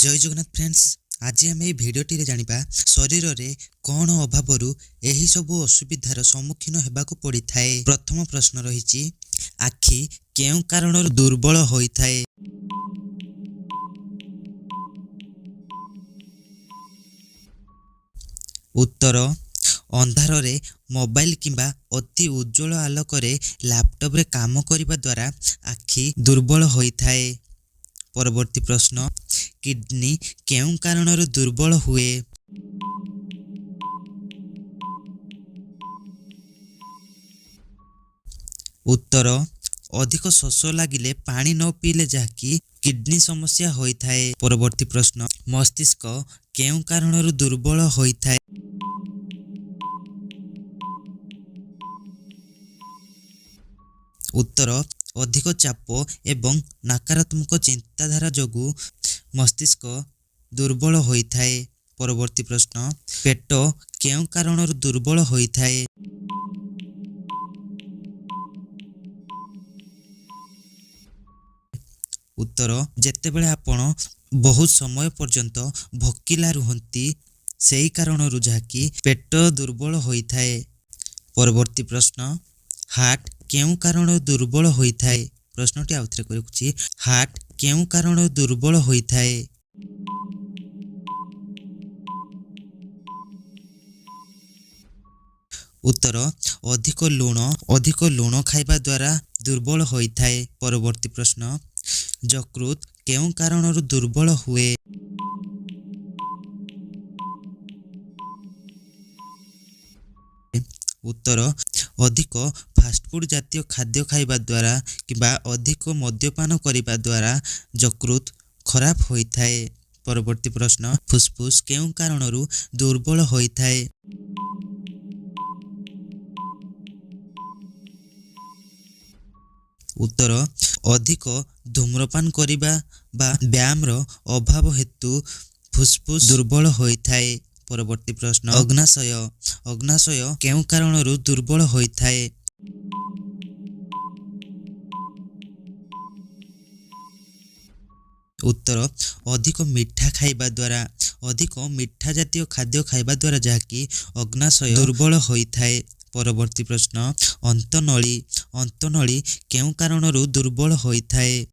जय जगन्नाथ फ्रेंड्स, आज आम ये भिडटी जानिबा शरीर रे कौन अभावरु एही सबु असुविधार सम्मुखीन हेबाकु पड़ी थाए। प्रथम प्रश्न रही आखि केउ कारण दुर्बल होई थाए। उत्तर अंधार रे मोबाइल किंबा अति उज्जवल आलोक रे लैपटॉप रे काम करिबा द्वारा आखि दुर्बल होई थाए। परवर्ती प्रश्न किडनी केउ कारण दुर्बल हुए। उत्तर अधिक शोष लगिले पानी न पीले जहाँकि किडनी समस्या होई थाए। परवर्ती प्रश्न मस्तिष्क केउ कारण दुर्बल होई थाए। उत्तर अधिक चाप एवं नकारात्मक चिंताधारा जोगु मस्तिष्क दुर्बल होई थाए। परवर्ती प्रश्न पेट केउ कारण दुर्बल होई थाए। उत्तर जेतेबेले आपण बहुत समय पर्यंत भोकिला रुहंती सेही कारण जहाँकि पेट दुर्बल होई थाए। परवर्ती प्रश्न हार्ट केउ कारण दुर्बल होई थाए। प्रश्नटी आउथरे करूछि हार्ट केउ कारण दुर्बल होई थाए। उत्तर अधिक लूण खाइबा द्वारा दुर्बल होई थाए। परवर्ती प्रश्न यकृत केउ कारण दुर्बल हुए। उत्तर अधिक फास्टफूड जातीय खाद्य खाइबा द्वारा किबा अधिक मद्यपान करिबा द्वारा यकृत खराब होई थाए। परवर्ती प्रश्न फुसफुस केउ कारण दुर्बल होई थाए। उत्तर अधिक धूम्रपान करिबा बा व्यायाम रो अभाव हेतु फुसफुस दुर्बल होई थाए। परवर्ती प्रश्न अग्नाशय केउ कारण दुर्बल होई थाए। उत्तर अधिक मीठा खाइबा द्वारा अधिक मीठा जातीय खाद्य खाइबा द्वारा जहाँकि अग्नाशय दुर्बल होई थाए। परवर्ती प्रश्न अंतनली केउ कारण दुर्बल होई थाए।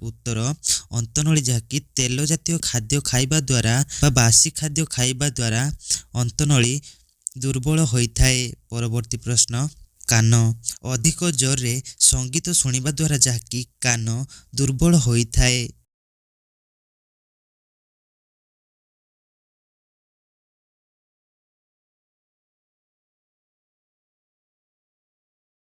उत्तर अंतनली जहाँकि तेल जातीय खाद्य खाइबा द्वारा बा बासी खाद्य खाइबा द्वारा अंतनली दुर्बल होई थाए। परवर्ती प्रश्न कान अधिक जोर रे संगीत सुनिबा द्वारा जहाँकि कान दुर्बल होई थाए।